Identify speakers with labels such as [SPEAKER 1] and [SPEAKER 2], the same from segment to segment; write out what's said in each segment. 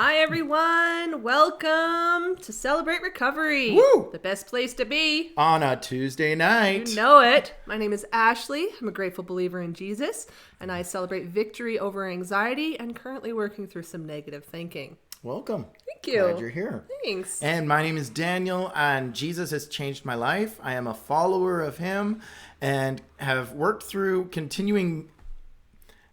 [SPEAKER 1] Hi, everyone. Welcome to Celebrate Recovery.
[SPEAKER 2] Woo!
[SPEAKER 1] The best place to be.
[SPEAKER 2] On a Tuesday night.
[SPEAKER 1] You know it. My name is Ashley. I'm a grateful believer in Jesus, and I celebrate victory over anxiety and currently working through some negative thinking.
[SPEAKER 2] Welcome.
[SPEAKER 1] Thank you.
[SPEAKER 2] Glad you're here.
[SPEAKER 1] Thanks.
[SPEAKER 2] And my name is Daniel, and Jesus has changed my life. I am a follower of him and have worked through continuing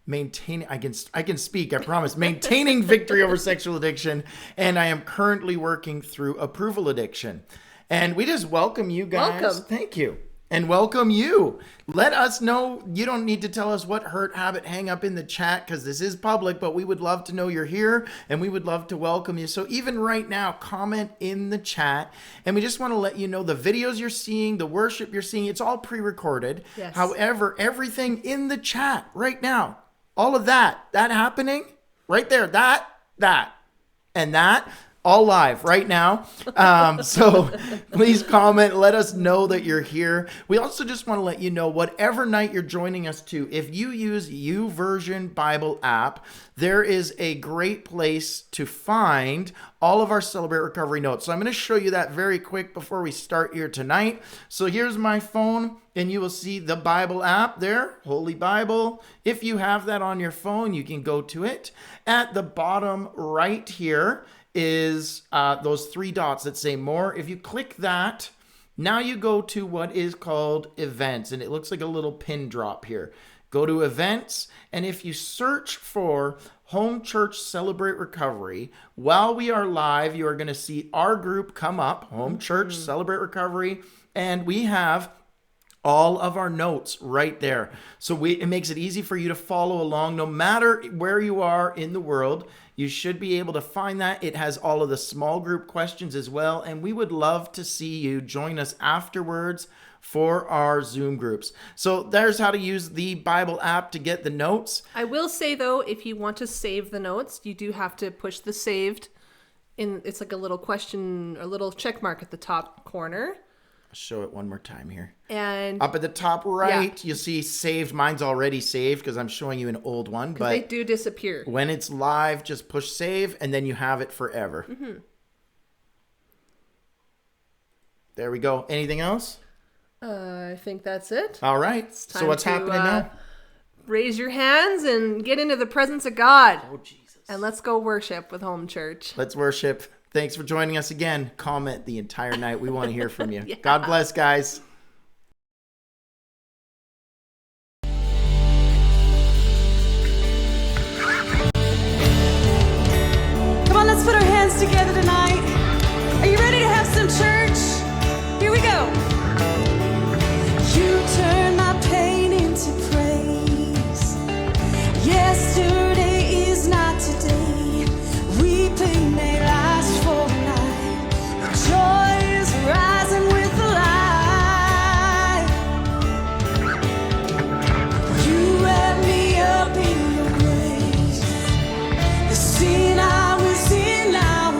[SPEAKER 2] maintaining, I can speak, I promise, maintaining victory over sexual addiction, and I am currently working through approval addiction. And we just welcome you guys.
[SPEAKER 1] Welcome.
[SPEAKER 2] Thank you. And welcome you. Let us know. You don't need to tell us what hurt habit hang up in the chat because this is public, but we would love to know you're here and we would love to welcome you. So even right now, comment in the chat. And we just want to let you know the videos you're seeing, the worship you're seeing, it's all pre-recorded.
[SPEAKER 1] Yes.
[SPEAKER 2] However, everything in the chat right now, all of that happening right there, that, and that, all live right now. So please comment. Let us know that you're here. We also just want to let you know, whatever night you're joining us to, if you use YouVersion Bible app, there is a great place to find all of our Celebrate Recovery notes. So I'm going to show you that very quick before we start here tonight. So here's my phone, and you will see the Bible app there, Holy Bible. If you have that on your phone, you can go to it. At the bottom right here is those three dots that say more. If you click that, now you go to what is called events, and it looks like a little pin drop here. Go to events, and if you search for Home Church Celebrate Recovery, while we are live, you are going to see our group come up, Home Church Celebrate Recovery, and we have all of our notes right there. So it makes it easy for you to follow along no matter where you are in the world. You should be able to find that. It has all of the small group questions as well. And we would love to see you join us afterwards for our Zoom groups. So there's how to use the Bible app to get the notes.
[SPEAKER 1] I will say, though, if you want to save the notes, you do have to push the saved. It's like a little question, a little check mark at the top corner.
[SPEAKER 2] Show it one more time here.
[SPEAKER 1] And
[SPEAKER 2] up at the top right, you'll see saved. Mine's already saved because I'm showing you an old one. But
[SPEAKER 1] they do disappear.
[SPEAKER 2] When it's live, just push save and then you have it forever. Mm-hmm. There we go. Anything else?
[SPEAKER 1] I think that's it.
[SPEAKER 2] All right. So what's happening now?
[SPEAKER 1] Raise your hands and get into the presence of God.
[SPEAKER 2] Oh, Jesus.
[SPEAKER 1] And let's go worship with Home Church.
[SPEAKER 2] Let's worship. Thanks for joining us again. Comment the entire night. We want to hear from you.
[SPEAKER 1] Yeah.
[SPEAKER 2] God bless, guys.
[SPEAKER 3] Come on, let's put our hands together tonight. Are you ready to have some church? Here we go. You turn my pain into praise. Yesterday is not today. Weeping may last for a night. Joy is rising with the light. You wrap me up in your grace. The sin I was in, now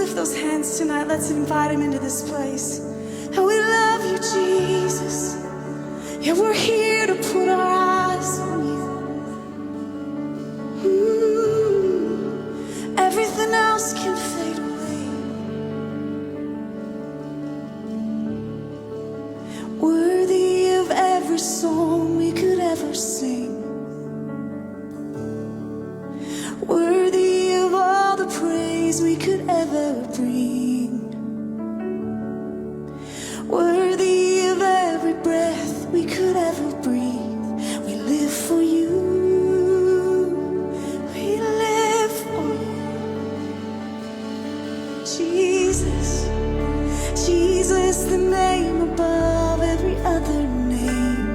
[SPEAKER 3] lift those hands tonight. Let's invite him into this place. And we love you, Jesus. Yeah, we're here to put our eyes on you. Everything else can fade away. Worthy of every song we could ever sing. Worthy of all the praise we could ever bring. Worthy of every breath we could ever breathe. We live for you. We live for you. Jesus, Jesus, the name above every other name.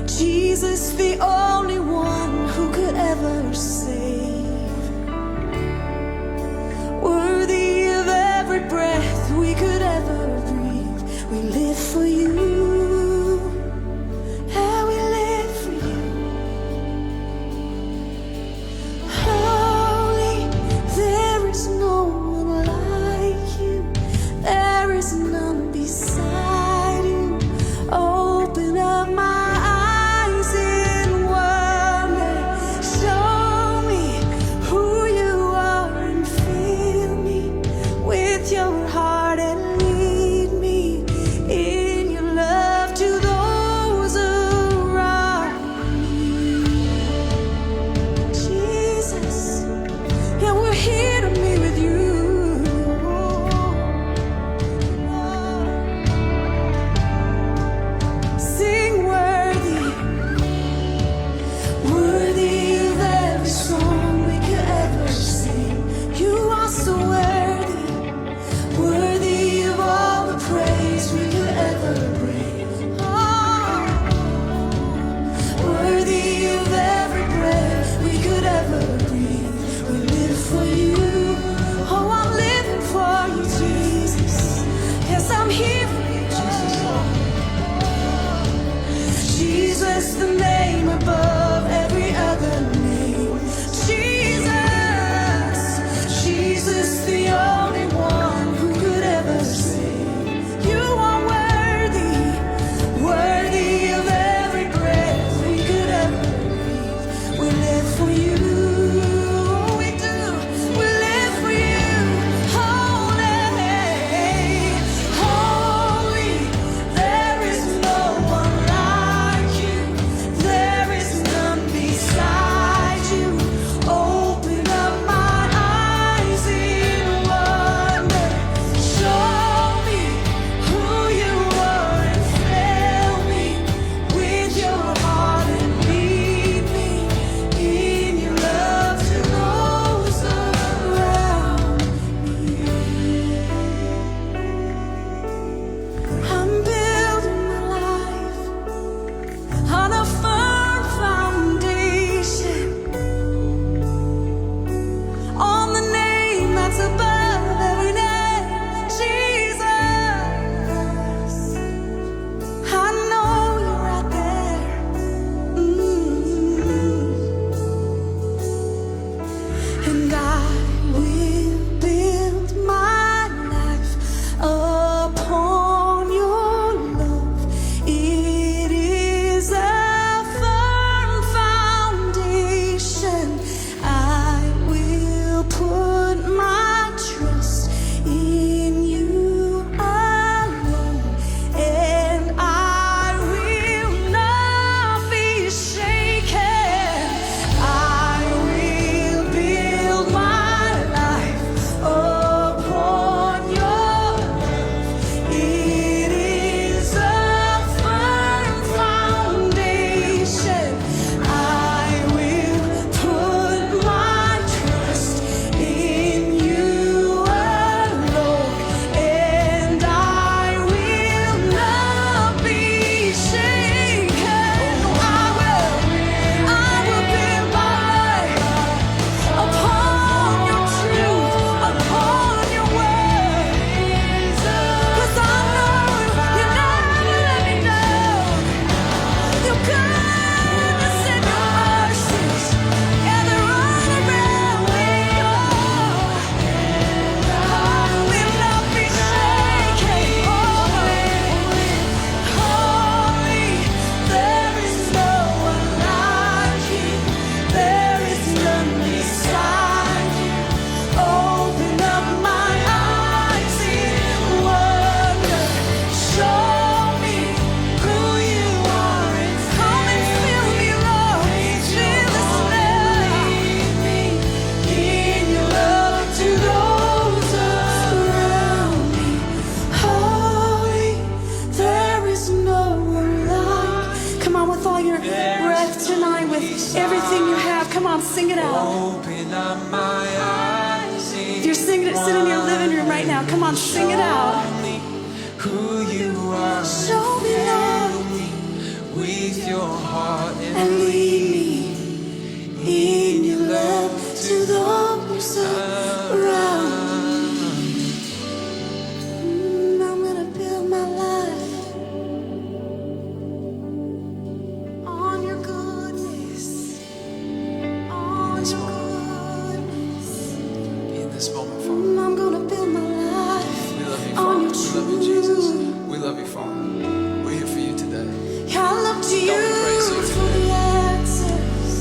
[SPEAKER 3] Jesus, the only one who could ever save. Worthy of every breath we could ever breathe. We live for you. Yeah, we live for you. Holy, there is no one like you. There is none beside you. Open up my eyes in wonder. Show me who you are and fill me with your heart and lead me in your love to those around me. Jesus, yeah, we're here to meet with you. Sing worthy, worthy of every song we could ever sing. You are so worthy, worthy of all the praise we could ever bring. Oh, worthy of every breath we could ever breathe. We live for you. Oh, I'm living for you, Jesus. Yes, I'm here for you, Jesus. Jesus, the name above every other name. Jesus, Jesus, the only one who could ever save. You are worthy, worthy of every breath we could ever breathe. We live for you. Oh, we do. We live for you. Holy, holy, there is no one like you. There is none beside you. Open up my eyes in wonder. sit in your living room right now. Come on, sing it out.
[SPEAKER 4] Who you are.
[SPEAKER 3] Show me, Lord,
[SPEAKER 4] With your heart
[SPEAKER 3] and lead me in your love to those around. I'm gonna build my life on your goodness, on your goodness.
[SPEAKER 4] in this moment, Father.
[SPEAKER 3] I'm gonna build my life
[SPEAKER 4] We love you,
[SPEAKER 3] on
[SPEAKER 4] Father.
[SPEAKER 3] your
[SPEAKER 4] We love you, Jesus.
[SPEAKER 3] truth.
[SPEAKER 4] We love you, Father. We're here for you today.
[SPEAKER 3] I look to you
[SPEAKER 4] God, we praise you
[SPEAKER 3] for the answers.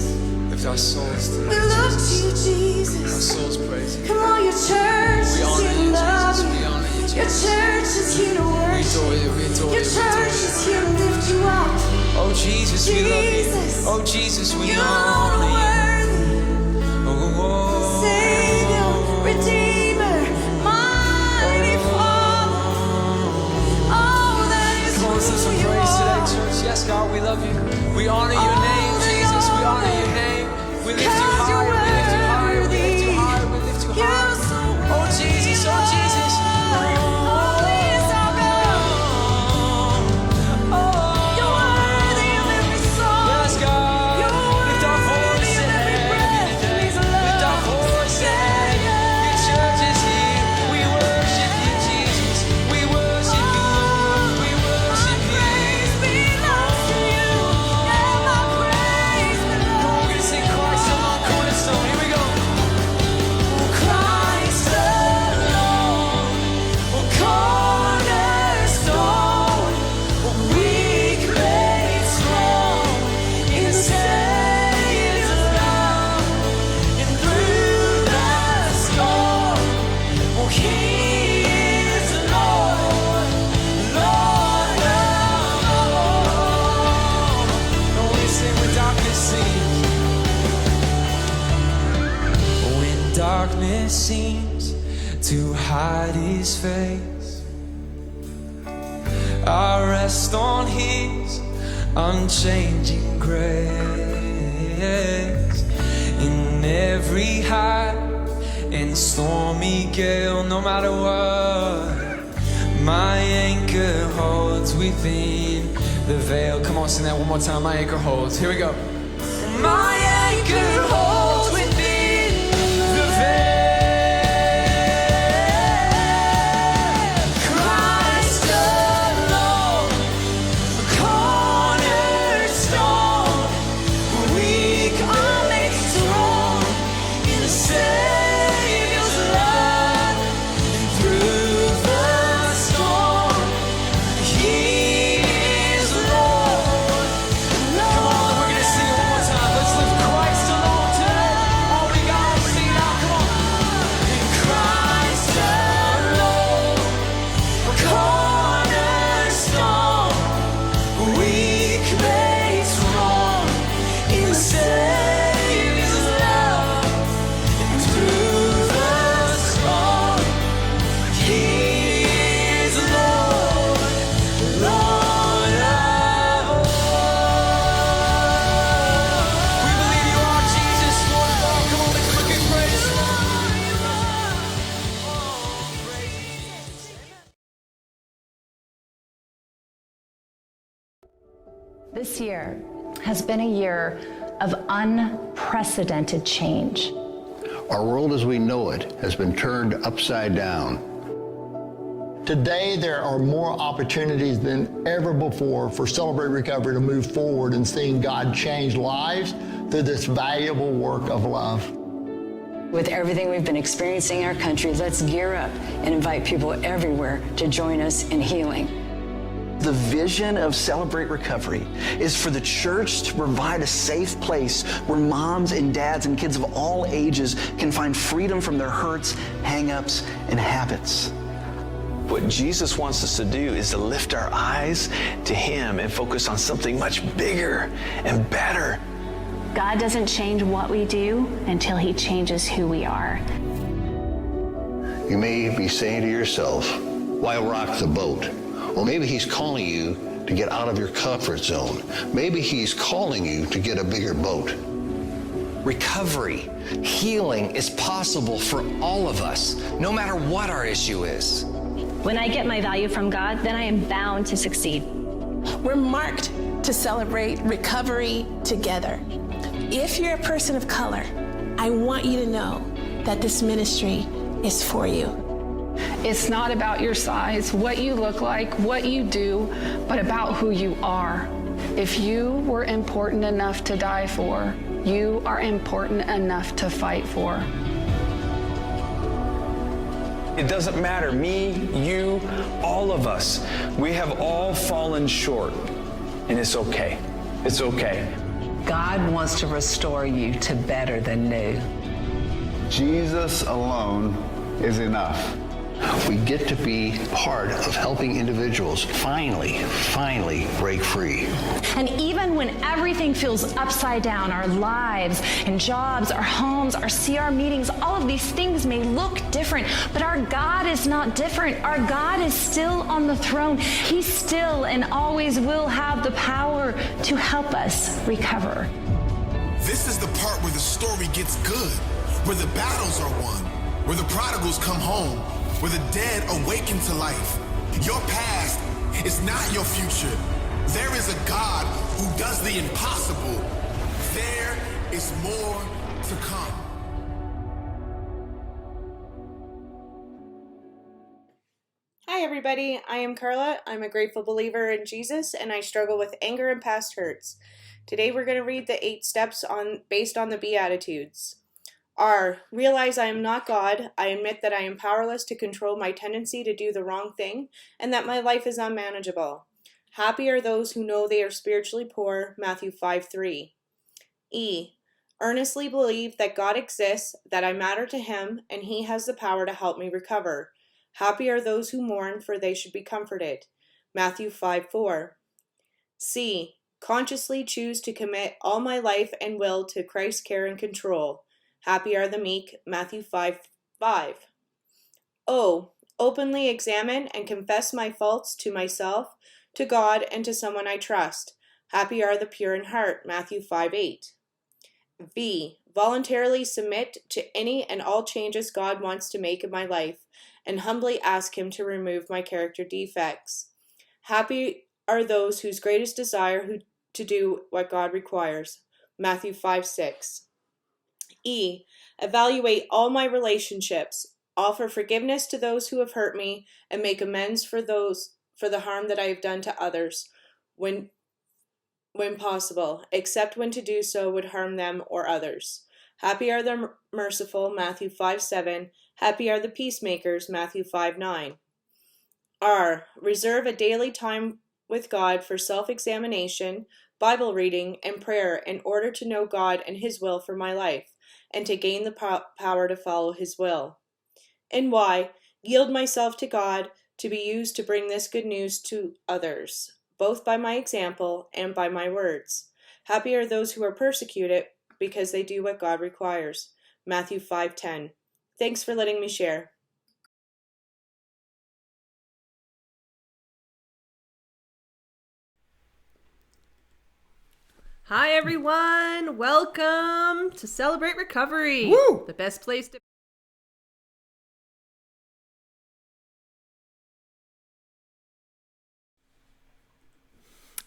[SPEAKER 4] Lift our souls to
[SPEAKER 3] We
[SPEAKER 4] you,
[SPEAKER 3] look to
[SPEAKER 4] Jesus.
[SPEAKER 3] you,
[SPEAKER 4] Our
[SPEAKER 3] Jesus.
[SPEAKER 4] souls praise you.
[SPEAKER 3] Come on, your church
[SPEAKER 4] We
[SPEAKER 3] is
[SPEAKER 4] honor
[SPEAKER 3] here to
[SPEAKER 4] you,
[SPEAKER 3] love
[SPEAKER 4] Jesus.
[SPEAKER 3] you.
[SPEAKER 4] We honor you,
[SPEAKER 3] Your
[SPEAKER 4] Jesus.
[SPEAKER 3] church is here to
[SPEAKER 4] We
[SPEAKER 3] worship.
[SPEAKER 4] adore you. We adore
[SPEAKER 3] Your
[SPEAKER 4] you. We
[SPEAKER 3] church
[SPEAKER 4] adore
[SPEAKER 3] is
[SPEAKER 4] you.
[SPEAKER 3] here to lift you up.
[SPEAKER 4] Oh, Jesus, we love you.
[SPEAKER 3] Jesus.
[SPEAKER 4] Oh, Jesus, we
[SPEAKER 3] You are
[SPEAKER 4] honor you.
[SPEAKER 3] worthy,
[SPEAKER 4] Oh, oh,
[SPEAKER 3] Savior, Redeemer, mighty Father. Oh, that is
[SPEAKER 4] Come on, let's lift
[SPEAKER 3] who
[SPEAKER 4] some
[SPEAKER 3] you
[SPEAKER 4] praise today,
[SPEAKER 3] are.
[SPEAKER 4] church. Yes, God, we love you. We honor your name, Jesus. We honor your name. We lift you
[SPEAKER 3] 'Cause
[SPEAKER 4] high.
[SPEAKER 3] you're
[SPEAKER 4] We lift you high. We lift you
[SPEAKER 3] worthy.
[SPEAKER 4] high. We lift you
[SPEAKER 3] You're
[SPEAKER 4] high.
[SPEAKER 3] so
[SPEAKER 4] Oh, Jesus. Oh, Jesus.
[SPEAKER 3] Holy is our God. You're worthy of every song.
[SPEAKER 4] Yes, God.
[SPEAKER 3] You're
[SPEAKER 4] Lift our
[SPEAKER 3] worthy
[SPEAKER 4] voice
[SPEAKER 3] of every
[SPEAKER 4] and
[SPEAKER 3] breath in His
[SPEAKER 4] lift our
[SPEAKER 3] love.
[SPEAKER 4] voice and your church is here. We worship you, Jesus. We worship you, Lord. We worship you.
[SPEAKER 3] Praise belongs to you. Yeah, my praise
[SPEAKER 4] Come on, we're
[SPEAKER 3] belongs
[SPEAKER 4] gonna sing Christ alone, cornerstone. Here we go.
[SPEAKER 3] Christ alone, cornerstone, weak made strong in the Savior's love, and through the storm, He is Lord, Lord of all.
[SPEAKER 4] Oh, we sing when darkness seems. When darkness seems to hide His face, I rest on His unchanging grace. In every high and stormy gale, no matter what, my anchor holds within the veil. Come on, sing that one more time. My anchor holds. Here we go. My anchor holds within the veil.
[SPEAKER 3] Christ alone, cornerstone, weak are made strong in the Savior's love, and through the storm, He is Lord,
[SPEAKER 4] Come on, we're gonna sing it one more time. Let's lift Christ alone today. All we got is sing it out. Come on.
[SPEAKER 3] Christ alone, cornerstone, weak made strong in the Savior's love, and through the storm, He is Lord, Lord of all.
[SPEAKER 4] We believe you are Jesus, Lord of all. Come on, let's look at praise.
[SPEAKER 5] This year has been a year of unprecedented change.
[SPEAKER 6] Our world as we know it has been turned upside down.
[SPEAKER 7] Today, there are more opportunities than ever before for Celebrate Recovery to move forward and seeing God change lives through this valuable work of love.
[SPEAKER 8] With everything we've been experiencing in our country, let's gear up and invite people everywhere to join us in healing.
[SPEAKER 9] The vision of Celebrate Recovery is for the church to provide a safe place where moms and dads and kids of all ages can find freedom from their hurts, hang-ups, and habits.
[SPEAKER 10] What Jesus wants us to do is to lift our eyes to Him and focus on something much bigger and better.
[SPEAKER 5] God doesn't change what we do until He changes who we are.
[SPEAKER 6] You may be saying to yourself, why rock the boat? Well, maybe He's calling you to get out of your comfort zone. Maybe He's calling you to get a bigger boat.
[SPEAKER 11] recovery, healing is possible for all of us, no matter what our issue is.
[SPEAKER 5] When I get my value from God, then I am bound to succeed.
[SPEAKER 12] We're marked to celebrate recovery together. If you're a person of color, I want you to know that this ministry is for you.
[SPEAKER 13] It's not about your size, what you look like, what you do, but about who you are. If you were important enough to die for, you are important enough to fight for.
[SPEAKER 10] It doesn't matter, me, you, all of us. We have all fallen short, and it's okay. It's okay.
[SPEAKER 14] God wants to restore you to better than new.
[SPEAKER 6] Jesus alone is enough. We get to be part of helping individuals finally break free.
[SPEAKER 5] And even when everything feels upside down, our lives and jobs, our homes, our CR meetings, all of these things may look different, but our God is not different. Our God is still on the throne. He still and always will have the power to help us recover.
[SPEAKER 15] This is the part where the story gets good, where the battles are won, where the prodigals come home, where the dead awaken to life. Your past is not your future. There is a God who does the impossible. There is more to come.
[SPEAKER 16] Hi everybody, I am Carla. I'm a grateful believer in Jesus and I struggle with anger and past hurts. Today we're going to read the 8 steps based on the Beatitudes. R. Realize I am not God. I admit that I am powerless to control my tendency to do the wrong thing and that my life is unmanageable. Happy are those who know they are spiritually poor. Matthew 5:3. E. Earnestly believe that God exists, that I matter to Him, and He has the power to help me recover. Happy are those who mourn, for they should be comforted. Matthew 5:4. C. Consciously choose to commit all my life and will to Christ's care and control. Happy are the meek. Matthew 5:5. O. Openly examine and confess my faults to myself, to God, and to someone I trust. Happy are the pure in heart. Matthew 5:8. V. Voluntarily submit to any and all changes God wants to make in my life, and humbly ask Him to remove my character defects. Happy are those whose greatest desire to do what God requires. Matthew 5:6. E. Evaluate all my relationships, offer forgiveness to those who have hurt me, and make amends for the harm that I have done to others when possible, except when to do so would harm them or others. Happy are the merciful. Matthew 5:7. Happy are the peacemakers. Matthew 5:9. R. Reserve a daily time with God for self-examination, Bible reading, and prayer in order to know God and His will for my life, and to gain the power to follow His will. And Y. Yield myself to God to be used to bring this good news to others, both by my example and by my words. Happy are those who are persecuted because they do what God requires. Matthew 5:10. Thanks for letting me share.
[SPEAKER 1] Hi everyone, welcome to Celebrate Recovery.
[SPEAKER 2] Woo!
[SPEAKER 1] The best place to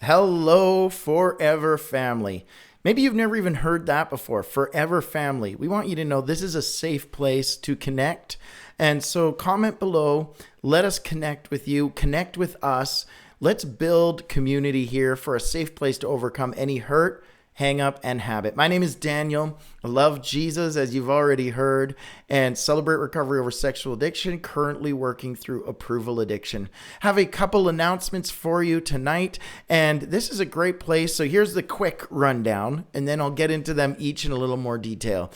[SPEAKER 2] Hello, Forever Family. Maybe you've never even heard that before. Forever Family. We want you to know this is a safe place to connect. And so comment below. Let us connect with you. Connect with us. Let's build community here for a safe place to overcome any hurt, hang up, and habit. My name is Daniel. I love Jesus, as you've already heard, and celebrate recovery over sexual addiction, currently working through approval addiction. Have a couple announcements for you tonight, and this is a great place. So here's the quick rundown, and then I'll get into them each in a little more detail.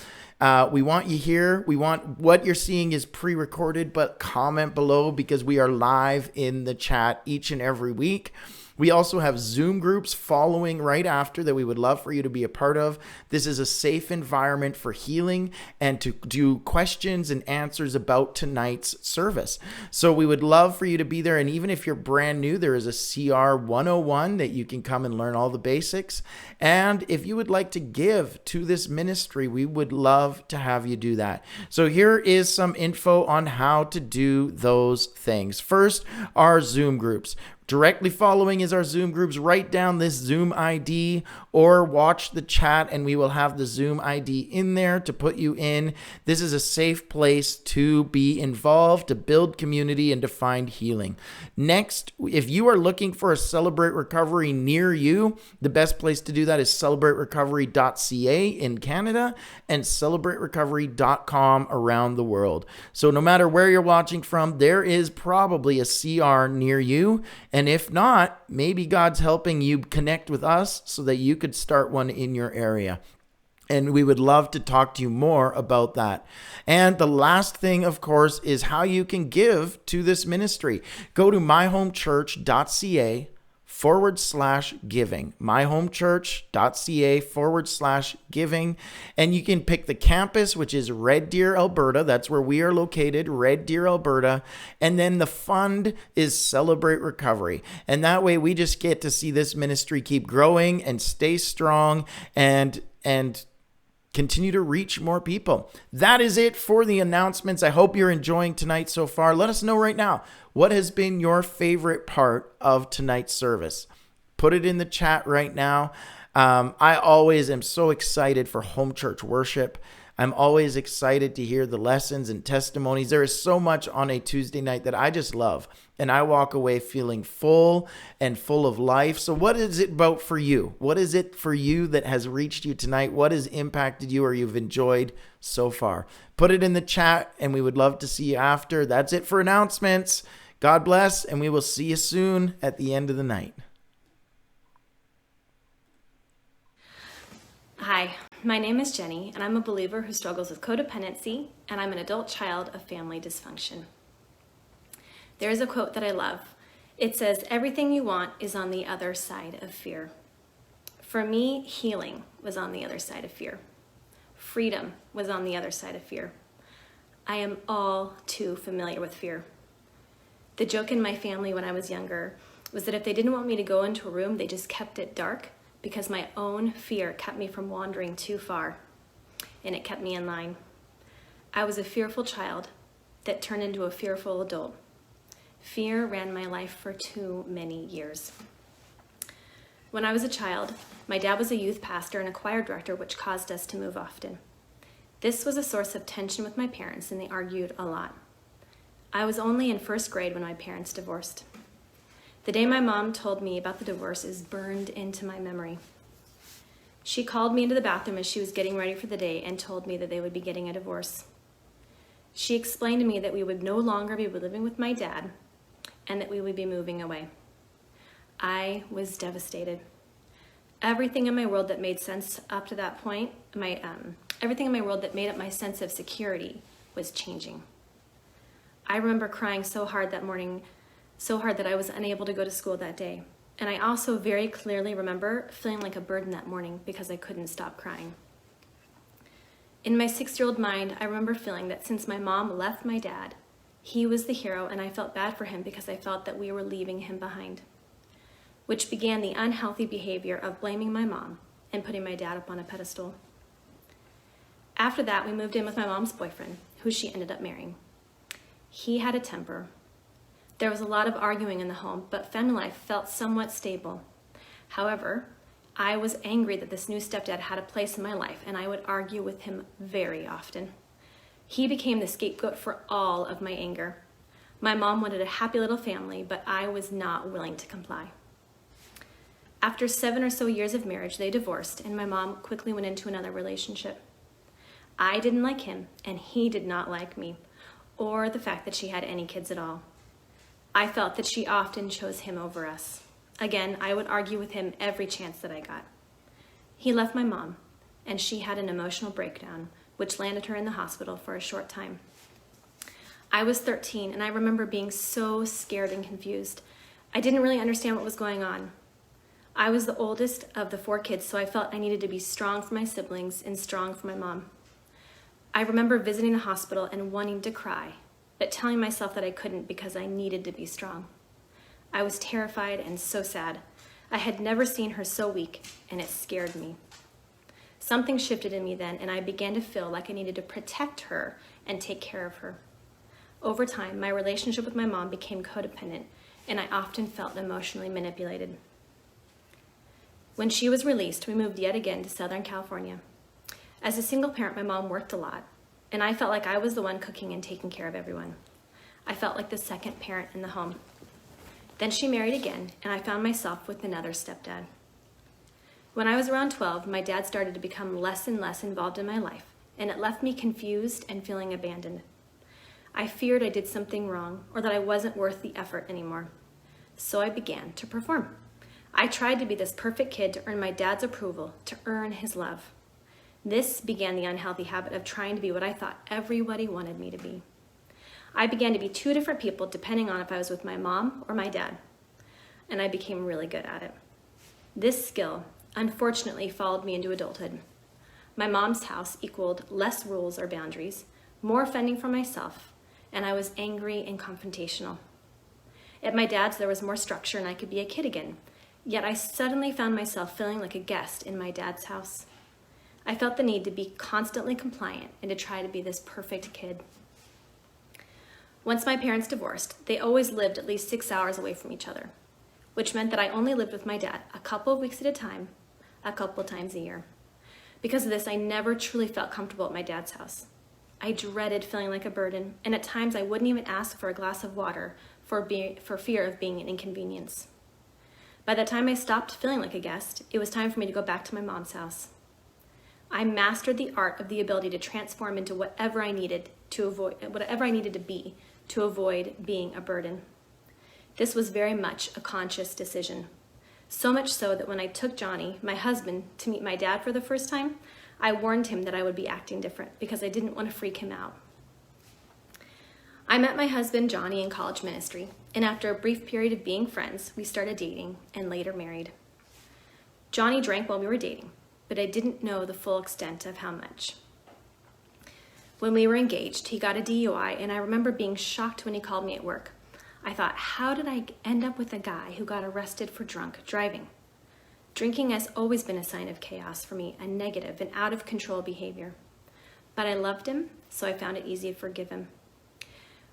[SPEAKER 2] We want you here. We want what you're seeing is pre-recorded, but comment below because we are live in the chat each and every week. We also have Zoom groups following right after that we would love for you to be a part of. This is a safe environment for healing and to do questions and answers about tonight's service. So we would love for you to be there. And even if you're brand new, there is a CR 101 that you can come and learn all the basics. And if you would like to give to this ministry, we would love to have you do that. So here is some info on how to do those things. First, our Zoom groups. Directly following is our Zoom groups. Write down this Zoom ID or watch the chat and we will have the Zoom ID in there to put you in. This is a safe place to be involved, to build community, and to find healing. Next, if you are looking for a Celebrate Recovery near you, the best place to do that is celebraterecovery.ca in Canada and celebraterecovery.com around the world. So no matter where you're watching from, there is probably a CR near you. And if not, maybe God's helping you connect with us so that you could start one in your area. And we would love to talk to you more about that. And the last thing, of course, is how you can give to this ministry. Go to myhomechurch.ca/giving, myhomechurch.ca/giving, and you can pick the campus, which is Red Deer, Alberta. That's where we are located, Red Deer, Alberta. And then the fund is Celebrate Recovery. And that way we just get to see this ministry keep growing and stay strong and continue to reach more people. That is it for the announcements. I hope you're enjoying tonight so far. Let us know right now, what has been your favorite part of tonight's service? Put it in the chat right now. I always am so excited for home church worship. I'm always excited to hear the lessons and testimonies. There is so much on a Tuesday night that I just love. And I walk away feeling full and full of life. So what is it about for you? What is it for you that has reached you tonight? What has impacted you or you've enjoyed so far? Put it in the chat and we would love to see you after. That's it for announcements. God bless, and we will see you soon at the end of the night.
[SPEAKER 17] Hi, my name is Jenny, and I'm a believer who struggles with codependency, and I'm an adult child of family dysfunction. There is a quote that I love. It says, "Everything you want is on the other side of fear." For me, healing was on the other side of fear. Freedom was on the other side of fear. I am all too familiar with fear. The joke in my family when I was younger was that if they didn't want me to go into a room, they just kept it dark because my own fear kept me from wandering too far, and it kept me in line. I was a fearful child that turned into a fearful adult. Fear ran my life for too many years. When I was a child, my dad was a youth pastor and a choir director, which caused us to move often. This was a source of tension with my parents, and they argued a lot. I was only in first grade when my parents divorced. The day my mom told me about the divorce is burned into my memory. She called me into the bathroom as she was getting ready for the day and told me that they would be getting a divorce. She explained to me that we would no longer be living with my dad and that we would be moving away. I was devastated. Everything in my world that made sense up to that point, everything in my world that made up my sense of security was changing. I remember crying so hard that morning, so hard that I was unable to go to school that day. And I also very clearly remember feeling like a burden that morning because I couldn't stop crying. In my 6-year-old mind, I remember feeling that since my mom left my dad, he was the hero and I felt bad for him because I felt that we were leaving him behind, which began the unhealthy behavior of blaming my mom and putting my dad up on a pedestal. After that, we moved in with my mom's boyfriend, who she ended up marrying. He had a temper. There was a lot of arguing in the home, but family life felt somewhat stable. However, I was angry that this new stepdad had a place in my life, and I would argue with him very often. He became the scapegoat for all of my anger. My mom wanted a happy little family, but I was not willing to comply. After 7 or so years of marriage, they divorced, and my mom quickly went into another relationship. I didn't like him, and he did not like me, or the fact that she had any kids at all. I felt that she often chose him over us. Again, I would argue with him every chance that I got. He left my mom, and she had an emotional breakdown, which landed her in the hospital for a short time. I was 13, and I remember being so scared and confused. I didn't really understand what was going on. I was the oldest of the 4 kids, so I felt I needed to be strong for my siblings and strong for my mom. I remember visiting the hospital and wanting to cry, but telling myself that I couldn't because I needed to be strong. I was terrified and so sad. I had never seen her so weak, and it scared me. Something shifted in me then, and I began to feel like I needed to protect her and take care of her. Over time, my relationship with my mom became codependent, and I often felt emotionally manipulated. When she was released, we moved yet again to Southern California. As a single parent, my mom worked a lot, and I felt like I was the one cooking and taking care of everyone. I felt like the second parent in the home. Then she married again, and I found myself with another stepdad. When I was around 12, my dad started to become less and less involved in my life, and it left me confused and feeling abandoned. I feared I did something wrong or that I wasn't worth the effort anymore. So I began to perform. I tried to be this perfect kid to earn my dad's approval, to earn his love. This began the unhealthy habit of trying to be what I thought everybody wanted me to be. I began to be 2 different people depending on if I was with my mom or my dad, and I became really good at it. This skill, unfortunately, followed me into adulthood. My mom's house equaled less rules or boundaries, more fending for myself, and I was angry and confrontational. At my dad's, there was more structure and I could be a kid again, yet I suddenly found myself feeling like a guest in my dad's house. I felt the need to be constantly compliant and to try to be this perfect kid. Once my parents divorced, they always lived at least 6 hours away from each other, which meant that I only lived with my dad a couple of weeks at a time, a couple of times a year. Because of this, I never truly felt comfortable at my dad's house. I dreaded feeling like a burden, and at times I wouldn't even ask for a glass of water for fear of being an inconvenience. By the time I stopped feeling like a guest, it was time for me to go back to my mom's house. I mastered the art of the ability to transform into whatever I needed to be to avoid being a burden. This was very much a conscious decision. So much so that when I took Johnny, my husband, to meet my dad for the first time, I warned him that I would be acting different because I didn't want to freak him out. I met my husband, Johnny, in college ministry, and after a brief period of being friends, we started dating and later married. Johnny drank while we were dating, but I didn't know the full extent of how much. When we were engaged, he got a DUI, and I remember being shocked when he called me at work. I thought, how did I end up with a guy who got arrested for drunk driving? Drinking has always been a sign of chaos for me, a negative and out of control behavior. But I loved him, so I found it easy to forgive him.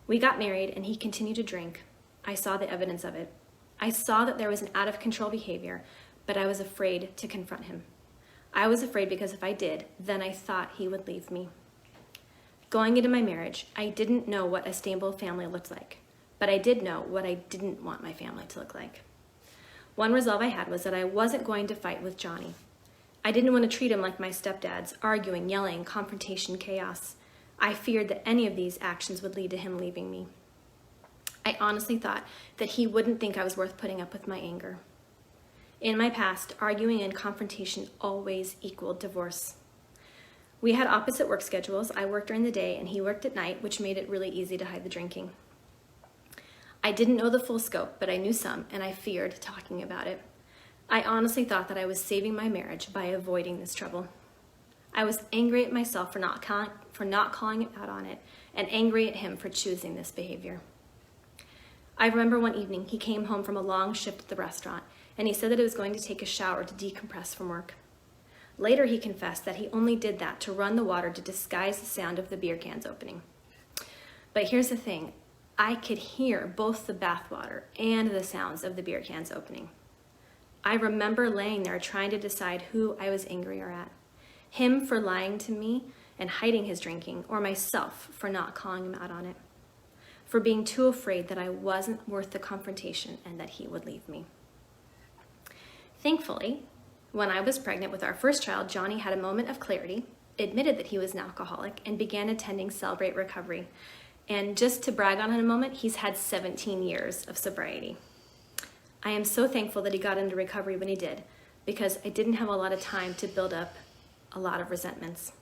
[SPEAKER 17] We got married, and he continued to drink. I saw the evidence of it. I saw that there was an out of control behavior, but I was afraid to confront him. I was afraid because if I did, then I thought he would leave me. Going into my marriage, I didn't know what a stable family looked like, but I did know what I didn't want my family to look like. One resolve I had was that I wasn't going to fight with Johnny. I didn't want to treat him like my stepdads, arguing, yelling, confrontation, chaos. I feared that any of these actions would lead to him leaving me. I honestly thought that he wouldn't think I was worth putting up with my anger. In my past, arguing and confrontation always equaled divorce. We had opposite work schedules. I worked during the day and he worked at night, which made it really easy to hide the drinking. I didn't know the full scope, but I knew some, and I feared talking about it. I honestly thought that I was saving my marriage by avoiding this trouble. I was angry at myself for not calling him out on it, and angry at him for choosing this behavior. I remember one evening he came home from a long shift at the restaurant, and he said that he was going to take a shower to decompress from work. Later he confessed that he only did that to run the water to disguise the sound of the beer cans opening. But here's the thing, I could hear both the bathwater and the sounds of the beer cans opening. I remember laying there trying to decide who I was angrier at. Him for lying to me and hiding his drinking, or myself for not calling him out on it. For being too afraid that I wasn't worth the confrontation and that he would leave me. Thankfully, when I was pregnant with our first child, Johnny had a moment of clarity, admitted that he was an alcoholic, and began attending Celebrate Recovery. And just to brag on it a moment, he's had 17 years of sobriety. I am so thankful that he got into recovery when he did, because I didn't have a lot of time to build up a lot of resentments.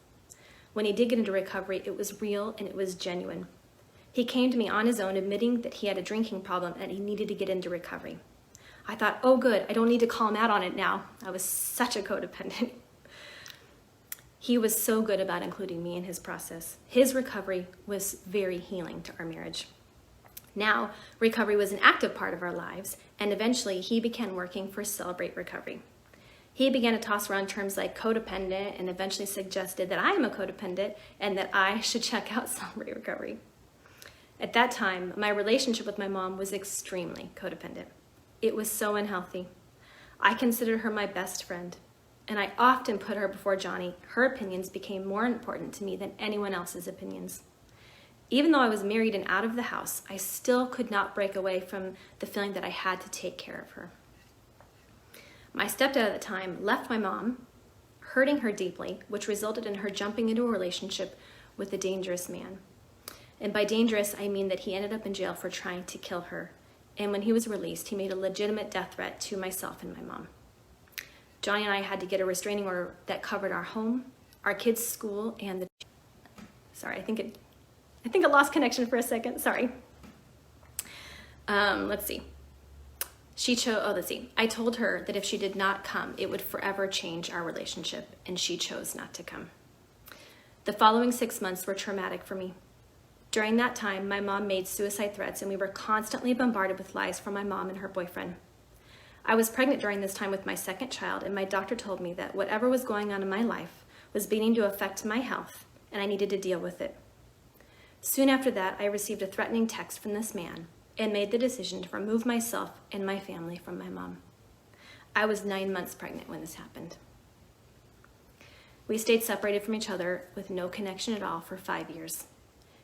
[SPEAKER 17] When he did get into recovery, it was real and it was genuine. He came to me on his own, admitting that he had a drinking problem and he needed to get into recovery. I thought, oh good, I don't need to call him out on it now. I was such a codependent. He was so good about including me in his process. His recovery was very healing to our marriage. Now, recovery was an active part of our lives, and eventually he began working for Celebrate Recovery. He began to toss around terms like codependent and eventually suggested that I am a codependent and that I should check out Celebrate Recovery. At that time, my relationship with my mom was extremely codependent. It was so unhealthy. I considered her my best friend, and I often put her before Johnny. Her opinions became more important to me than anyone else's opinions. Even though I was married and out of the house, I still could not break away from the feeling that I had to take care of her. My stepdad at the time left my mom, hurting her deeply, which resulted in her jumping into a relationship with a dangerous man. And by dangerous, I mean that he ended up in jail for trying to kill her. And when he was released, he made a legitimate death threat to myself and my mom. Johnny and I had to get a restraining order that covered our home, our kids' school, and the... Sorry, I think I lost connection for a second. Sorry. Let's see. I told her that if she did not come, it would forever change our relationship, and she chose not to come. The following 6 months were traumatic for me. During that time, my mom made suicide threats, and we were constantly bombarded with lies from my mom and her boyfriend. I was pregnant during this time with my second child, and my doctor told me that whatever was going on in my life was beginning to affect my health, and I needed to deal with it. Soon after that, I received a threatening text from this man and made the decision to remove myself and my family from my mom. I was 9 months pregnant when this happened. We stayed separated from each other with no connection at all for 5 years.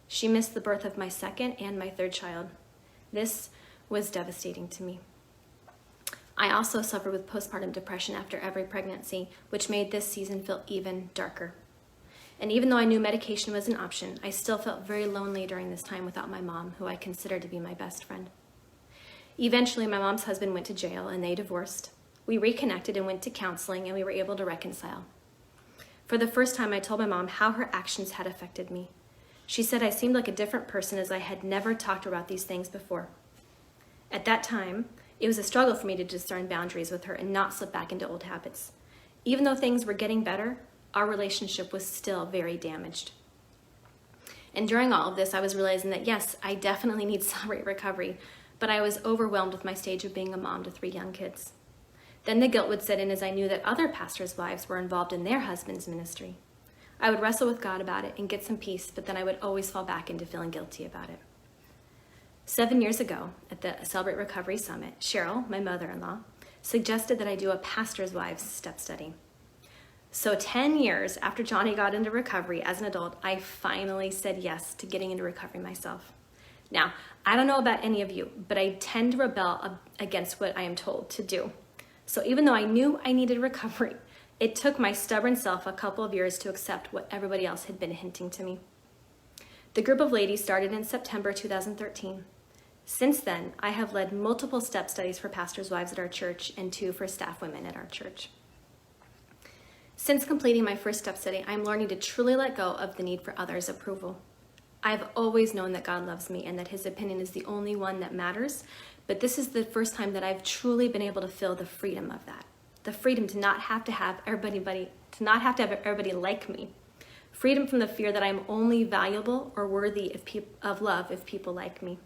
[SPEAKER 17] She missed the birth of my second and my third child. This was devastating to me. I also suffered with postpartum depression after every pregnancy, which made this season feel even darker. And even though I knew medication was an option, I still felt very lonely during this time without my mom, who I considered to be my best friend. Eventually, my mom's husband went to jail and they divorced. We reconnected and went to counseling, and we were able to reconcile. For the first time, I told my mom how her actions had affected me. She said I seemed like a different person, as I had never talked about these things before. At that time, it was a struggle for me to discern boundaries with her and not slip back into old habits. Even though things were getting better, our relationship was still very damaged. And during all of this, I was realizing that yes, I definitely need Celebrate Recovery, but I was overwhelmed with my stage of being a mom to 3 young kids. Then the guilt would set in as I knew that other pastors' wives were involved in their husband's ministry. I would wrestle with God about it and get some peace, but then I would always fall back into feeling guilty about it. 7 years ago, at the Celebrate Recovery Summit, Cheryl, my mother-in-law, suggested that I do a pastor's wives step study. So 10 years after Johnny got into recovery as an adult, I finally said yes to getting into recovery myself. Now, I don't know about any of you, but I tend to rebel against what I am told to do. So even though I knew I needed recovery, it took my stubborn self a couple of years to accept what everybody else had been hinting to me. The group of ladies started in September 2013. Since then, I have led multiple step studies for pastors' wives at our church and 2 for staff women at our church. Since completing my first step study, I'm learning to truly let go of the need for others' approval. I've always known that God loves me and that his opinion is the only one that matters, but this is the first time that I've truly been able to feel the freedom of that. The freedom to not have to have everybody like me. Freedom from the fear that I'm only valuable or worthy of love if people like me.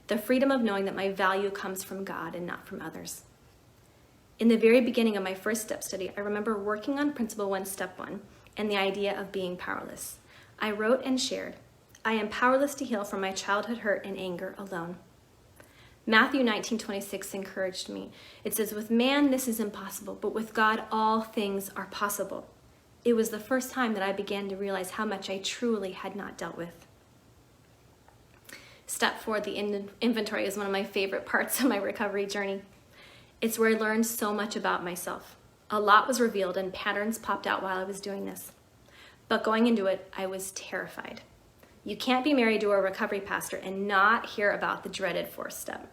[SPEAKER 17] The freedom of knowing that my value comes from God and not from others. In the very beginning of my first step study, I remember working on Principle 1, Step 1, and the idea of being powerless. I wrote and shared, I am powerless to heal from my childhood hurt and anger alone. Matthew 19:26 encouraged me. It says, with man this is impossible, but with God all things are possible. It was the first time that I began to realize how much I truly had not dealt with. Step 4, the inventory, is one of my favorite parts of my recovery journey. It's where I learned so much about myself. A lot was revealed and patterns popped out while I was doing this. But going into it, I was terrified. You can't be married to a recovery pastor and not hear about the dreaded 4th step.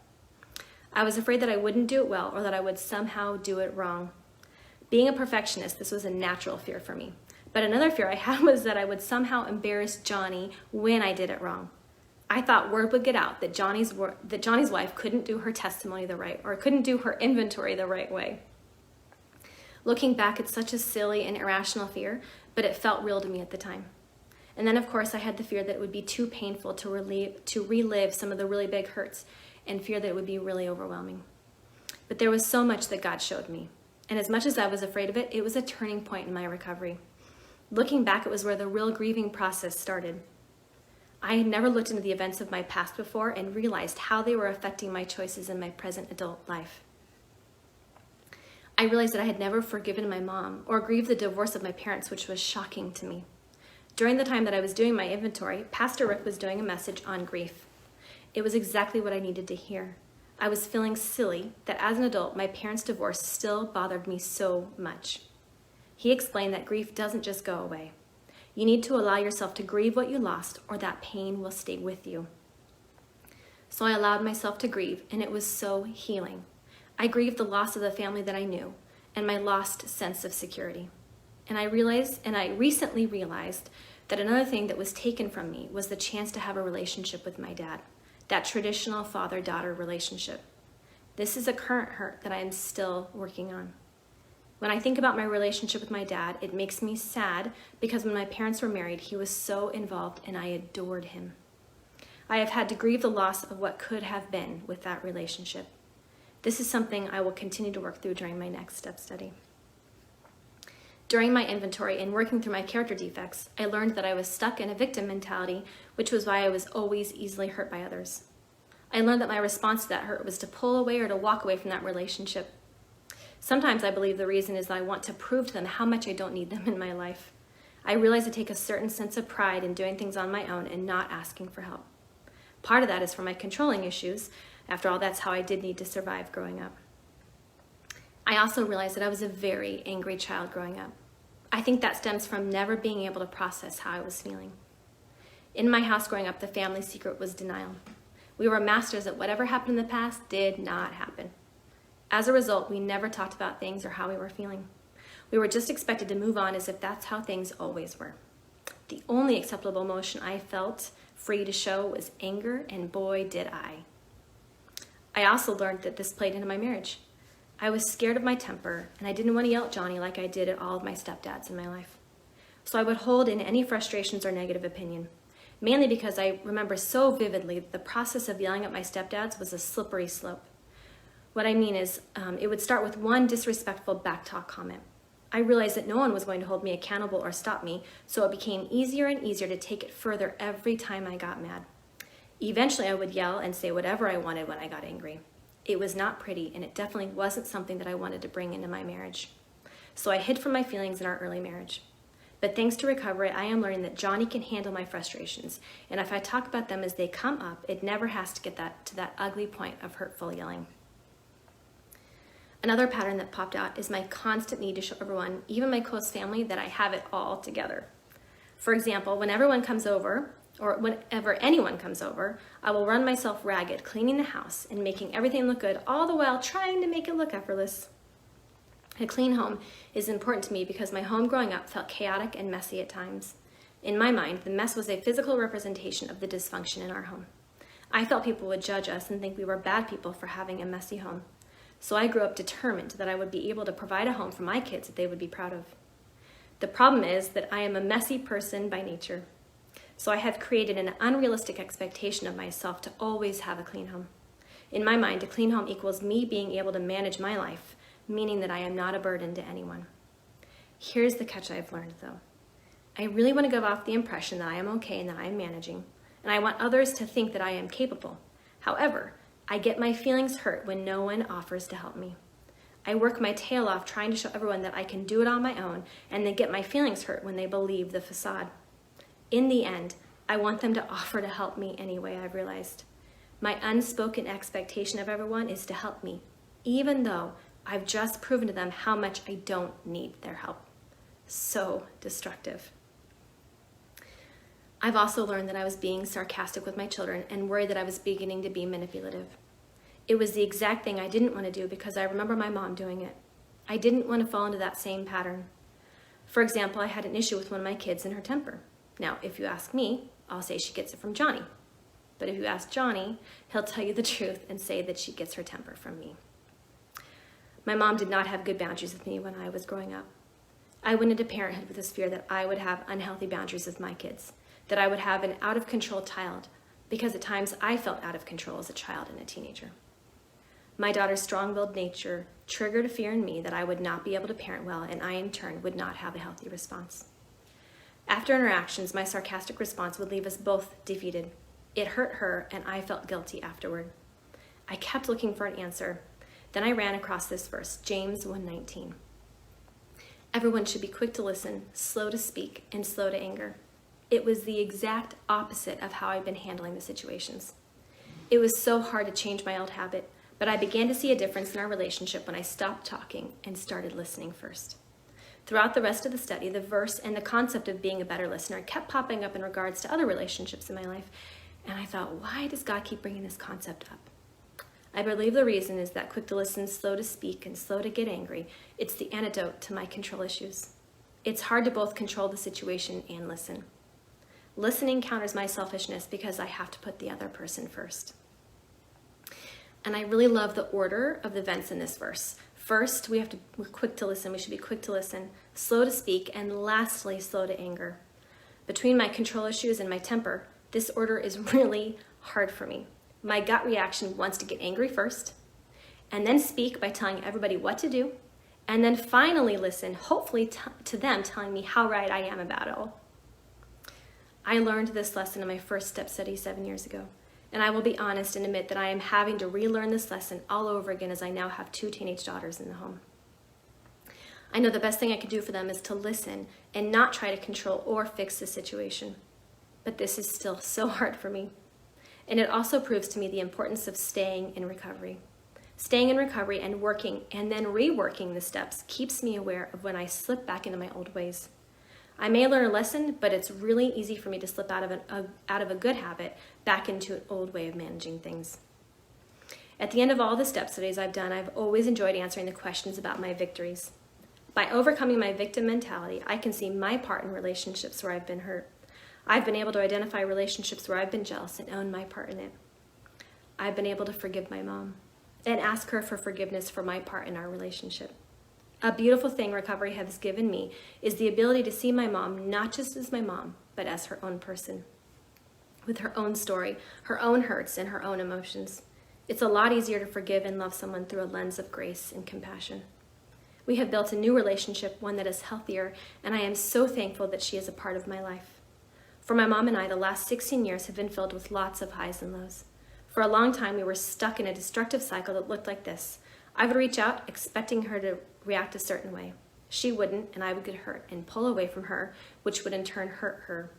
[SPEAKER 17] I was afraid that I wouldn't do it well or that I would somehow do it wrong. Being a perfectionist, this was a natural fear for me. But another fear I had was that I would somehow embarrass Johnny when I did it wrong. I thought word would get out that Johnny's wife couldn't do her testimony couldn't do her inventory the right way. Looking back, it's such a silly and irrational fear, but it felt real to me at the time. And then, of course, I had the fear that it would be too painful to relive some of the really big hurts, and fear that it would be really overwhelming. But there was so much that God showed me. And as much as I was afraid of it, it was a turning point in my recovery. Looking back, it was where the real grieving process started. I had never looked into the events of my past before and realized how they were affecting my choices in my present adult life. I realized that I had never forgiven my mom or grieved the divorce of my parents, which was shocking to me. During the time that I was doing my inventory, Pastor Rick was doing a message on grief. It was exactly what I needed to hear. I was feeling silly that as an adult, my parents' divorce still bothered me so much. He explained that grief doesn't just go away. You need to allow yourself to grieve what you lost, or that pain will stay with you. So I allowed myself to grieve, and it was so healing. I grieved the loss of the family that I knew and my lost sense of security. And I recently realized that another thing that was taken from me was the chance to have a relationship with my dad, that traditional father-daughter relationship. This is a current hurt that I am still working on. When I think about my relationship with my dad, it makes me sad because when my parents were married, he was so involved and I adored him. I have had to grieve the loss of what could have been with that relationship. This is something I will continue to work through during my next step study. During my inventory and working through my character defects, I learned that I was stuck in a victim mentality, which was why I was always easily hurt by others. I learned that my response to that hurt was to pull away or to walk away from that relationship. Sometimes I believe the reason is that I want to prove to them how much I don't need them in my life. I realize I take a certain sense of pride in doing things on my own and not asking for help. Part of that is from my controlling issues. After all, that's how I did need to survive growing up. I also realized that I was a very angry child growing up. I think that stems from never being able to process how I was feeling. In my house growing up, the family secret was denial. We were masters at whatever happened in the past did not happen. As a result, we never talked about things or how we were feeling. We were just expected to move on as if that's how things always were. The only acceptable emotion I felt free to show was anger, and boy, did I. I also learned that this played into my marriage. I was scared of my temper, and I didn't want to yell at Johnny like I did at all of my stepdads in my life. So I would hold in any frustrations or negative opinion, mainly because I remember so vividly that the process of yelling at my stepdads was a slippery slope. What I mean is, it would start with one disrespectful backtalk comment. I realized that no one was going to hold me accountable or stop me, so it became easier and easier to take it further every time I got mad. Eventually, I would yell and say whatever I wanted when I got angry. It was not pretty, and it definitely wasn't something that I wanted to bring into my marriage. So I hid from my feelings in our early marriage. But thanks to recovery, I am learning that Johnny can handle my frustrations, and if I talk about them as they come up, it never has to get to that ugly point of hurtful yelling. Another pattern that popped out is my constant need to show everyone, even my close family, that I have it all together. For example, when everyone comes over, or whenever anyone comes over, I will run myself ragged, cleaning the house and making everything look good, all the while trying to make it look effortless. A clean home is important to me because my home growing up felt chaotic and messy at times. In my mind, the mess was a physical representation of the dysfunction in our home. I felt people would judge us and think we were bad people for having a messy home. So I grew up determined that I would be able to provide a home for my kids that they would be proud of. The problem is that I am a messy person by nature. So I have created an unrealistic expectation of myself to always have a clean home. In my mind, a clean home equals me being able to manage my life, meaning that I am not a burden to anyone. Here's the catch I've learned, though. I really want to give off the impression that I am okay and that I am managing, and I want others to think that I am capable. However, I get my feelings hurt when no one offers to help me. I work my tail off trying to show everyone that I can do it on my own, and then get my feelings hurt when they believe the facade. In the end, I want them to offer to help me anyway, I've realized. My unspoken expectation of everyone is to help me, even though I've just proven to them how much I don't need their help. So destructive. I've also learned that I was being sarcastic with my children and worried that I was beginning to be manipulative. It was the exact thing I didn't want to do because I remember my mom doing it. I didn't want to fall into that same pattern. For example, I had an issue with one of my kids and her temper. Now, if you ask me, I'll say she gets it from Johnny. But if you ask Johnny, he'll tell you the truth and say that she gets her temper from me. My mom did not have good boundaries with me when I was growing up. I went into parenthood with this fear that I would have unhealthy boundaries with my kids, that I would have an out-of-control child, because at times I felt out of control as a child and a teenager. My daughter's strong-willed nature triggered a fear in me that I would not be able to parent well, and I in turn would not have a healthy response. After interactions, my sarcastic response would leave us both defeated. It hurt her, and I felt guilty afterward. I kept looking for an answer. Then I ran across this verse, James 1:19. Everyone should be quick to listen, slow to speak, and slow to anger. It was the exact opposite of how I'd been handling the situations. It was so hard to change my old habit, but I began to see a difference in our relationship when I stopped talking and started listening first. Throughout the rest of the study, the verse and the concept of being a better listener kept popping up in regards to other relationships in my life, and I thought, why does God keep bringing this concept up? I believe the reason is that quick to listen, slow to speak, and slow to get angry, it's the antidote to my control issues. It's hard to both control the situation and listen. Listening counters my selfishness because I have to put the other person first. And I really love the order of the events in this verse. First, we're quick to listen. We should be quick to listen, slow to speak, and lastly, slow to anger. Between my control issues and my temper, this order is really hard for me. My gut reaction wants to get angry first, and then speak by telling everybody what to do, and then finally listen, hopefully to them telling me how right I am about it all. I learned this lesson in my first step study 7 years ago, and I will be honest and admit that I am having to relearn this lesson all over again as I now have 2 teenage daughters in the home. I know the best thing I can do for them is to listen and not try to control or fix the situation. But this is still so hard for me. And it also proves to me the importance of staying in recovery. Staying in recovery and working and then reworking the steps keeps me aware of when I slip back into my old ways. I may learn a lesson, but it's really easy for me to slip out of a good habit back into an old way of managing things. At the end of all the step studies I've done, I've always enjoyed answering the questions about my victories. By overcoming my victim mentality, I can see my part in relationships where I've been hurt. I've been able to identify relationships where I've been jealous and own my part in it. I've been able to forgive my mom and ask her for forgiveness for my part in our relationship. A beautiful thing recovery has given me is the ability to see my mom not just as my mom, but as her own person, with her own story, her own hurts, and her own emotions. It's a lot easier to forgive and love someone through a lens of grace and compassion. We have built a new relationship, one that is healthier, and I am so thankful that she is a part of my life. For my mom and I, the last 16 years have been filled with lots of highs and lows. For a long time, we were stuck in a destructive cycle that looked like this. I would reach out, expecting her to react a certain way. She wouldn't, and I would get hurt and pull away from her, which would in turn hurt her,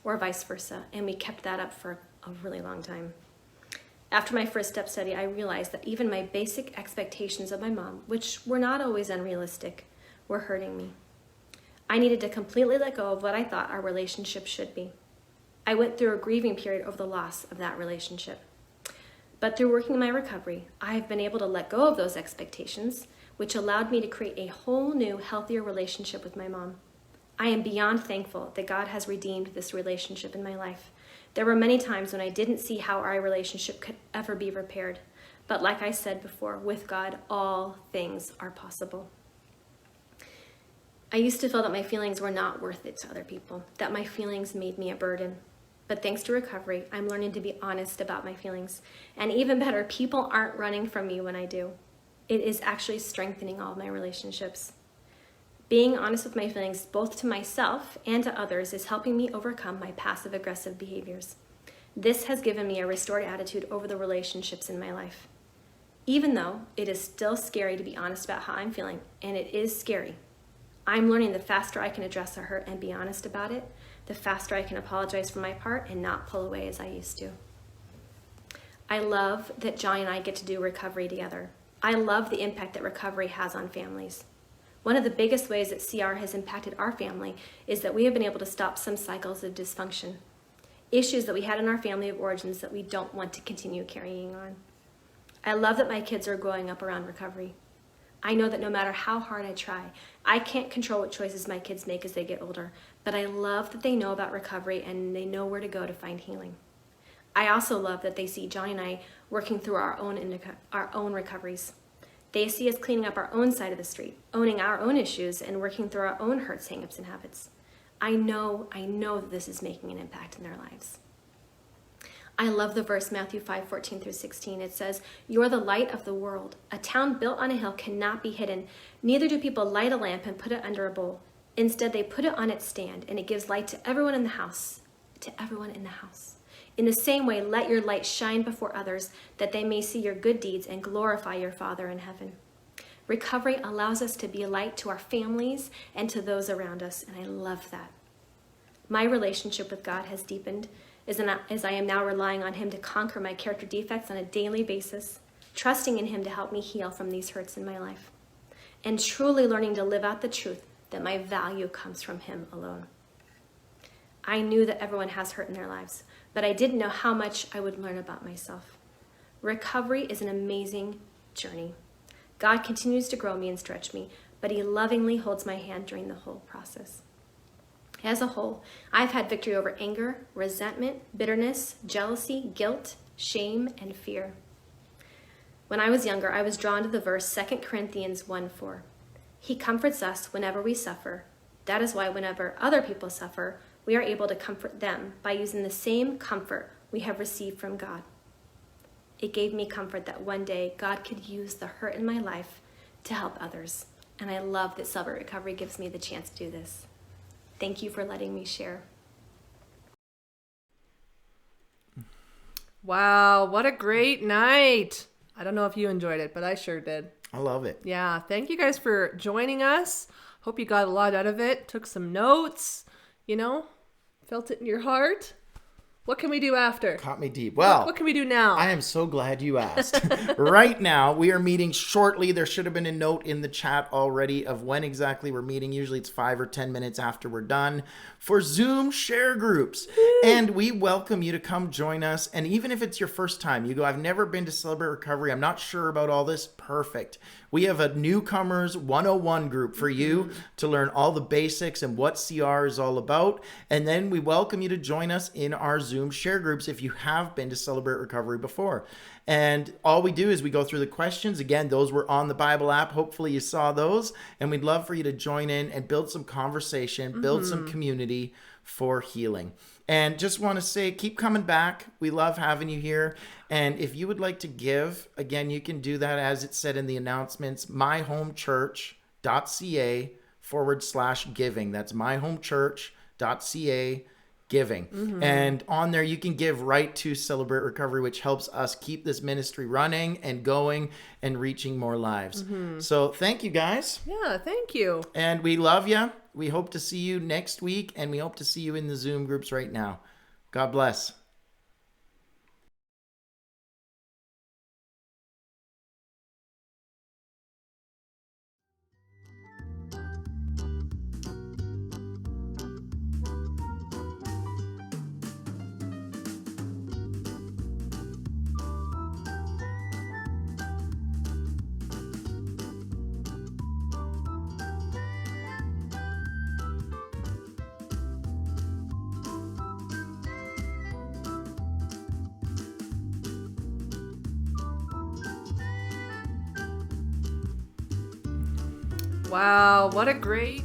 [SPEAKER 17] or vice versa. And we kept that up for a really long time. After my first step study, I realized that even my basic expectations of my mom, which were not always unrealistic, were hurting me. I needed to completely let go of what I thought our relationship should be. I went through a grieving period over the loss of that relationship. But through working in my recovery, I have been able to let go of those expectations, which allowed me to create a whole new, healthier relationship with my mom. I am beyond thankful that God has redeemed this relationship in my life. There were many times when I didn't see how our relationship could ever be repaired. But like I said before, with God, all things are possible. I used to feel that my feelings were not worth it to other people, that my feelings made me a burden. But thanks to recovery, I'm learning to be honest about my feelings. And even better, people aren't running from me when I do. It is actually strengthening all of my relationships. Being honest with my feelings, both to myself and to others, is helping me overcome my passive-aggressive behaviors. This has given me a restored attitude over the relationships in my life. Even though it is still scary to be honest about how I'm feeling, and it is scary, I'm learning the faster I can address a hurt and be honest about it, the faster I can apologize for my part and not pull away as I used to. I love that Johnny and I get to do recovery together. I love the impact that recovery has on families. One of the biggest ways that CR has impacted our family is that we have been able to stop some cycles of dysfunction, issues that we had in our family of origins that we don't want to continue carrying on. I love that my kids are growing up around recovery. I know that no matter how hard I try, I can't control what choices my kids make as they get older, but I love that they know about recovery and they know where to go to find healing. I also love that they see Johnny and I working through our own recoveries. They see us cleaning up our own side of the street, owning our own issues, and working through our own hurts, hangups, and habits. I know that this is making an impact in their lives. I love the verse Matthew 5:14 through 16. It says, "You're the light of the world. A town built on a hill cannot be hidden. Neither do people light a lamp and put it under a bowl. Instead, they put it on its stand, and it gives light to everyone in the house." To everyone in the house. "In the same way, let your light shine before others, that they may see your good deeds and glorify your Father in heaven." Recovery allows us to be a light to our families and to those around us, and I love that. My relationship with God has deepened as I am now relying on Him to conquer my character defects on a daily basis, trusting in Him to help me heal from these hurts in my life, and truly learning to live out the truth that my value comes from Him alone. I knew that everyone has hurt in their lives, but I didn't know how much I would learn about myself. Recovery is an amazing journey. God continues to grow me and stretch me, but He lovingly holds my hand during the whole process. As a whole, I've had victory over anger, resentment, bitterness, jealousy, guilt, shame, and fear. When I was younger, I was drawn to the verse 2 Corinthians 1:4. He comforts us whenever we suffer. That is why whenever other people suffer, we are able to comfort them by using the same comfort we have received from God. It gave me comfort that one day God could use the hurt in my life to help others. And I love that Celebrate Recovery gives me the chance to do this. Thank you for letting me share.
[SPEAKER 1] Wow, what a great night. I don't know if you enjoyed it, but I sure did.
[SPEAKER 2] I love it.
[SPEAKER 1] Yeah, thank you guys for joining us. Hope you got a lot out of it, took some notes, felt it in your heart. What can we do after?
[SPEAKER 2] Caught me deep. Well,
[SPEAKER 1] what can we do now?
[SPEAKER 2] I am so glad you asked. Right now, we are meeting shortly. There should have been a note in the chat already of when exactly we're meeting. Usually it's 5 or 10 minutes after we're done for Zoom share groups. And we welcome you to come join us. And even if it's your first time, you go, I've never been to Celebrate Recovery. I'm not sure about all this. Perfect. We have a newcomers 101 group for you to learn all the basics and what CR is all about. And then we welcome you to join us in our Zoom share groups if you have been to Celebrate Recovery before. And all we do is we go through the questions. Again, those were on the Bible app. Hopefully you saw those. And we'd love for you to join in and build some conversation, build some community for healing. And just want to say, keep coming back. We love having you here. And if you would like to give, again, you can do that as it said in the announcements, myhomechurch.ca/giving. That's myhomechurch.ca giving. And on there, you can give right to Celebrate Recovery, which helps us keep this ministry running and going and reaching more lives. So thank you, guys.
[SPEAKER 1] Yeah, thank you.
[SPEAKER 2] And we love you. We hope to see you next week, and we hope to see you in the Zoom groups right now. God bless.
[SPEAKER 1] Wow, what a great